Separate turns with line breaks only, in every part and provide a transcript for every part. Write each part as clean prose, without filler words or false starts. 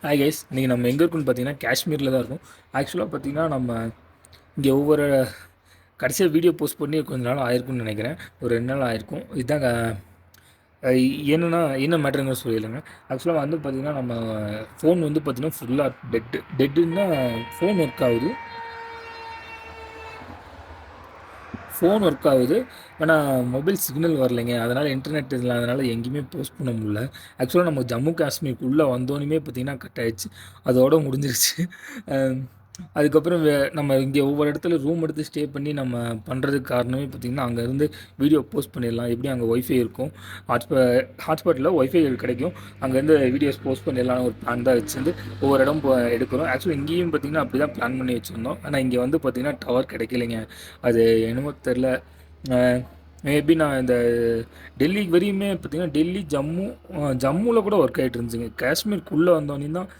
Hi guys, இன்றைக்கி நம்ம எங்கே இருக்குன்னு பார்த்தீங்கன்னா காஷ்மீரில் தான் இருக்கும். ஆக்சுவலாக பார்த்தீங்கன்னா நம்ம இங்கே ஒவ்வொரு கடைசியாக வீடியோ போஸ்ட் பண்ணி கொஞ்ச நாள் ஆயிருக்கும்னு நினைக்கிறேன். ஒரு 2 நாள் ஆயிருக்கும். இதுதான் என்னென்னா என்ன மேட்டருங்க சொல்லிடுங்க. ஆக்சுவலாக வந்து பார்த்திங்கன்னா நம்ம ஃபோன் வந்து பார்த்திங்கன்னா ஃபுல்லாக டெட்டுன்னா ஃபோன் ஒர்க் ஆகுது. ஆனால் மொபைல் சிக்னல் வரலைங்க. அதனால் இன்டர்நெட் இல்லாதனால எங்கேயுமே போஸ்ட் பண்ண முடியல. ஆக்சுவலாக நம்ம ஜம்மு காஷ்மீருக்குள்ளே வந்தோன்னே பார்த்திங்கன்னா கட் ஆகிடுச்சு. அதோடு முடிஞ்சிருச்சு. அதுக்கப்புறம் நம்ம இங்கே ஒவ்வொரு இடத்துல ரூம் எடுத்து ஸ்டே பண்ணி நம்ம பண்ணுறதுக்கு காரணமே பார்த்திங்கன்னா அங்கேருந்து வீடியோ போஸ்ட் பண்ணிடலாம். எப்படி அங்கே ஒய்ஃபை இருக்கும், ஹாட்ஸ்பாட்டில் ஒய்ஃபை கிடைக்கும், அங்கேருந்து வீடியோஸ் போஸ்ட் பண்ணிடலாம்னு ஒரு பிளான் தான் வச்சுருந்து ஒவ்வொரு இடம் எடுக்கிறோம். ஆக்சுவலி இங்கேயும் பார்த்திங்கன்னா அப்படி தான் பிளான் பண்ணி வச்சுருந்தோம். ஆனால் இங்கே வந்து பார்த்திங்கன்னா டவர் கிடைக்கலைங்க. அது என்னமோ தெரில. மேபி நான் இந்த டெல்லிக்கு வரையுமே பார்த்திங்கன்னா டெல்லி ஜம்முவில் கூட ஒர்க் ஆகிட்டு இருந்துச்சுங்க. காஷ்மீருக்குள்ளே வந்தோடனே தான்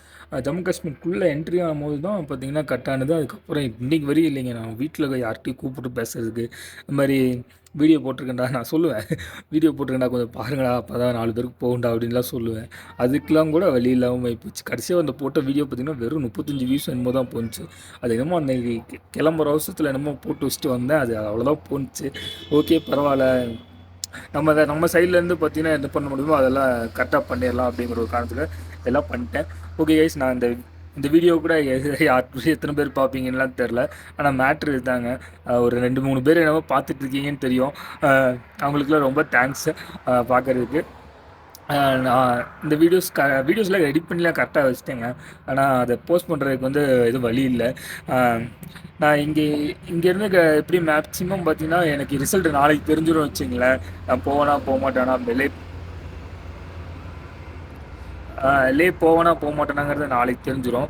ஜம்மு காஷ்மீருக்குள்ளே என்ட்ரி ஆகும்போது தான் பார்த்திங்கன்னா கட் ஆனது. அதுக்கப்புறம் இன்றைக்கி வரையும் இல்லைங்க. நான் வீட்டில் யார்கிட்டையும் கூப்பிட்டு பேசுறதுக்கு இந்த மாதிரி வீடியோ போட்டிருக்கேன்டா நான் சொல்லுவேன். வீடியோ போட்டிருக்கேன்டா கொஞ்சம் பாருங்கடா, அப்போ தான் 4 பேருக்கு போகும்டா அப்படின்லாம் சொல்லுவேன். அதுக்கெலாம் கூட வழி இல்லாமல் போச்சு. கடைசியாக அந்த போட்ட வீடியோ பார்த்திங்கன்னா வெறும் 35 வியூஸ் என்னமோ தான் போணுச்சு. அது என்னமோ அன்றைக்கி கிளம்புற அவசரத்தில் என்னமோ போட்டு வச்சுட்டு வந்தேன். அது அவ்வளோதான் போணுச்சு. ஓகே, பரவாயில்ல. நம்ம சைட்லேருந்து பார்த்திங்கன்னா என்ன பண்ண முடியுமோ அதெல்லாம் கரெக்டாக பண்ணிடலாம் அப்படிங்கிற ஒரு காரணத்தில் எல்லாம் பண்ணிட்டேன். ஓகே கைஸ், நான் இந்த வீடியோ கூட எத்தனை பேர் பார்ப்பீங்கன்னுலாம் தெரில. ஆனால் மேட்ரு இருந்தாங்க. ஒரு 2-3 பேர் என்னவோ பார்த்துட்ருக்கீங்கன்னு தெரியும். அவங்களுக்குலாம் ரொம்ப தேங்க்ஸ் பார்க்குறதுக்கு. நான் இந்த வீடியோஸ்லாம் எடிட் பண்ணிலாம் கரெக்டாக வச்சுட்டேங்க. ஆனால் அதை போஸ்ட் பண்ணுறதுக்கு வந்து எதுவும் வழி இல்லை. நான் இங்கேருந்து எப்படி மேக்ஸிமம் பார்த்தீங்கன்னா எனக்கு ரிசல்ட் நாளைக்கு தெரிஞ்சிடும் வச்சுங்களேன். நான் போவேனா போக மாட்டேனா, போக மாட்டேனாங்கிறது நாளைக்கு தெரிஞ்சிடும்.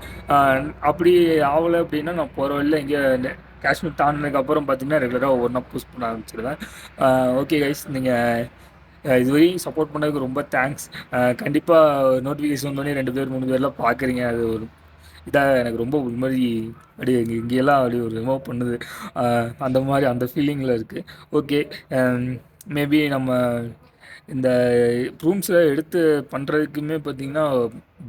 அப்படி ஆகலை அப்படின்னா நான் போகிற வழியில் இங்கே காஷ்மீர் தாண்டினதுக்கப்புறம் பார்த்தீங்கன்னா ரெகுலராக ஒவ்வொன்றா போஸ்ட் பண்ண ஆரம்பிச்சிடுவேன். ஓகே கைஸ், நீங்கள் இதுவரையும் சப்போர்ட் பண்ணதுக்கு ரொம்ப தேங்க்ஸ். கண்டிப்பாக நோட்டிஃபிகேஷன் வந்தோடனே 2 பேர் 3 பேர்லாம் பார்க்குறீங்க. அது ஒரு இதாக எனக்கு ரொம்ப ஒரு மாதிரி அப்படியே இங்கெல்லாம் அப்படி ஒரு ரிமூவ் பண்ணுது. அந்த மாதிரி அந்த ஃபீலிங்கில் இருக்குது. ஓகே, மேபி நம்ம இந்த ரூம்ஸில் எடுத்து பண்ணுறதுக்குமே பார்த்திங்கன்னா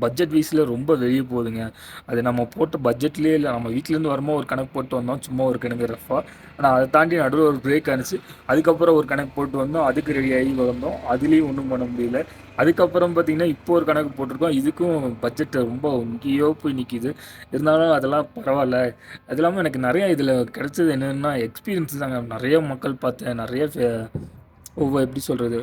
பட்ஜெட் வைஸில் ரொம்ப வெளியே போகுதுங்க. அது நம்ம போட்ட பட்ஜெட்லேயே இல்லை. நம்ம வீட்டிலேருந்து வரும்போது ஒரு கணக்கு போட்டு வந்தோம், சும்மா ஒரு கணக்கு ரஃபாக. ஆனால் அதை தாண்டி நடுவில் ஒரு பிரேக் ஆனிச்சு. அதுக்கப்புறம் ஒரு கணக்கு போட்டு வந்தோம், அதுக்கு ரெடி ஆகி வந்தோம், அதுலேயும் ஒன்றும் பண்ண முடியல. அதுக்கப்புறம் பார்த்திங்கன்னா இப்போ ஒரு கணக்கு போட்டிருக்கோம், இதுக்கும் பட்ஜெட் ரொம்ப எங்கேயோ போய் நிற்கிது. இருந்தாலும் அதெல்லாம் பரவாயில்ல. அது இல்லாமல் எனக்கு நிறையா இதில் கிடச்சது என்னென்னா எக்ஸ்பீரியன்ஸ் தாங்க. நிறைய மக்கள் பார்த்தேன், நிறைய எப்படி சொல்கிறது,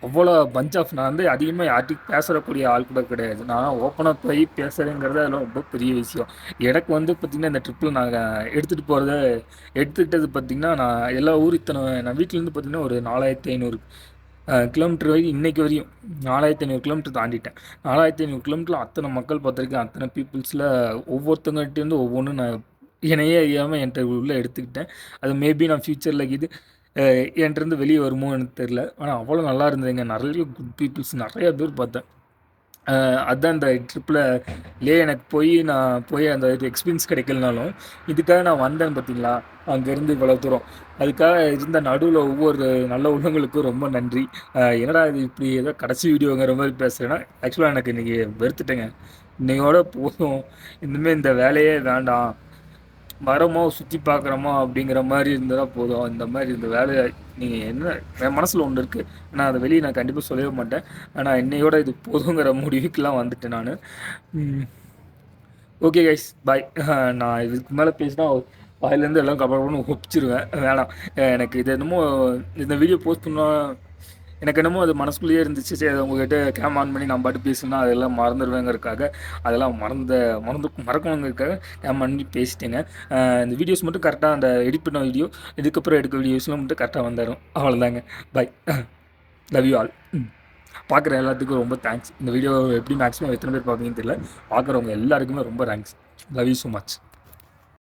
அவ்வளோ பஞ்ச் ஆஃப். நான் வந்து அதிகமாக யார்கிட்டையும் பேசுகிறக்கூடிய ஆள் கூட கிடையாது. நான் ஓப்பனாக போய் பேசுகிறேங்கிறது அதெல்லாம் ரொம்ப பெரிய விஷயம். எனக்கு வந்து பார்த்திங்கன்னா இந்த ட்ரிப்பில் நாங்கள் எடுத்துக்கிட்டது பார்த்திங்கன்னா நான் எல்லா ஊர் நான் வீட்டிலேருந்து பார்த்திங்கன்னா ஒரு 4500 கிலோமீட்டர் வரைக்கும் இன்றைக்கி வரையும் 4500 கிலோமீட்டர் தாண்டிட்டேன். 4500 கிலோமீட்டரில் அத்தனை மக்கள் பார்த்துருக்கேன். அத்தனை பீப்புள்ஸில் ஒவ்வொருத்தங்ககிட்டேருந்து ஒவ்வொன்றும் நான் என்னையே அறியாமல் என்கிட்ட உள்ளே எடுத்துக்கிட்டேன். அது மேபி நான் ஃப்யூச்சரில் என்கிட்டருந்து வெளியே வருமோ எனக்கு தெரில. ஆனால் அவ்வளோ நல்லா இருந்ததுங்க. நிறைய குட் பீப்புள்ஸ் நிறையா பேர் பார்த்தேன். அதுதான் இந்த ட்ரிப்பில் எனக்கு நான் அந்த எக்ஸ்பீரியன்ஸ் கிடைக்கலனாலும் இதுக்காக நான் வந்தேன் பார்த்தீங்களா, அங்கேருந்து இவ்வளோ தூரம். அதுக்காக இருந்த நடுவில் ஒவ்வொரு நல்ல உள்ளவங்களுக்கும் ரொம்ப நன்றி. என்னடா இது இப்படி ஏதோ கடைசி வீடியோங்கிற மாதிரி பேசுகிறேன்னா, ஆக்சுவலாக எனக்கு இன்றைக்கி வெறுத்துட்டேங்க. இன்னையோட போதும், இனிமேல் இந்த வேலையே வேண்டாம், வரமோ சுற்றி பார்க்குறோமோ அப்படிங்கிற மாதிரி இருந்தால் போதும். இந்த மாதிரி இந்த வேலையை நீங்கள் என்ன என் மனசில் ஒன்று இருக்குது, நான் அதை வெளியே நான் கண்டிப்பாக சொல்லவே மாட்டேன். ஆனால் என்னையோட இது போதுங்கிற முடிவுக்கெலாம் வந்துட்டேன் நான். ஓகே கைஸ், பாய். நான் இதுக்கு மேலே பேசினா வாயிலேருந்து எல்லாம் கபடன்னு ஒப்பிச்சிருவேன். வேணாம். எனக்கு இது என்னமோ இந்த வீடியோ போஸ்ட் பண்ணால் எனக்கு என்னமோ அது மனசுக்குள்ளேயே இருந்துச்சு. சரி, அதை உங்கள்கிட்ட கேம் ஆன் பண்ணி நான் பாட்டு பேசுனா அதெல்லாம் மறந்துடுவேங்கிறதுக்காக, அதெல்லாம் மறக்கணுங்கிறதுக்காக கேம் பண்ணி பேசிட்டேங்க. இந்த வீடியோஸ் மட்டும் கரெக்டாக அந்த எடிட் பண்ண வீடியோ, இதுக்கப்புறம் எடுக்க வீடியோஸ்லாம் மட்டும் கரெக்டாக வந்துடும். அவ்வளோதாங்க. பாய். Love you all. பார்க்குற எல்லாத்துக்கும் ரொம்ப தேங்க்ஸ். இந்த வீடியோ எப்படி மேக்ஸிமம் எத்தனை பேர் பார்ப்பீங்கன்னு தெரியல. பார்க்குறவங்க எல்லாருக்குமே ரொம்ப thanks. Love you so much.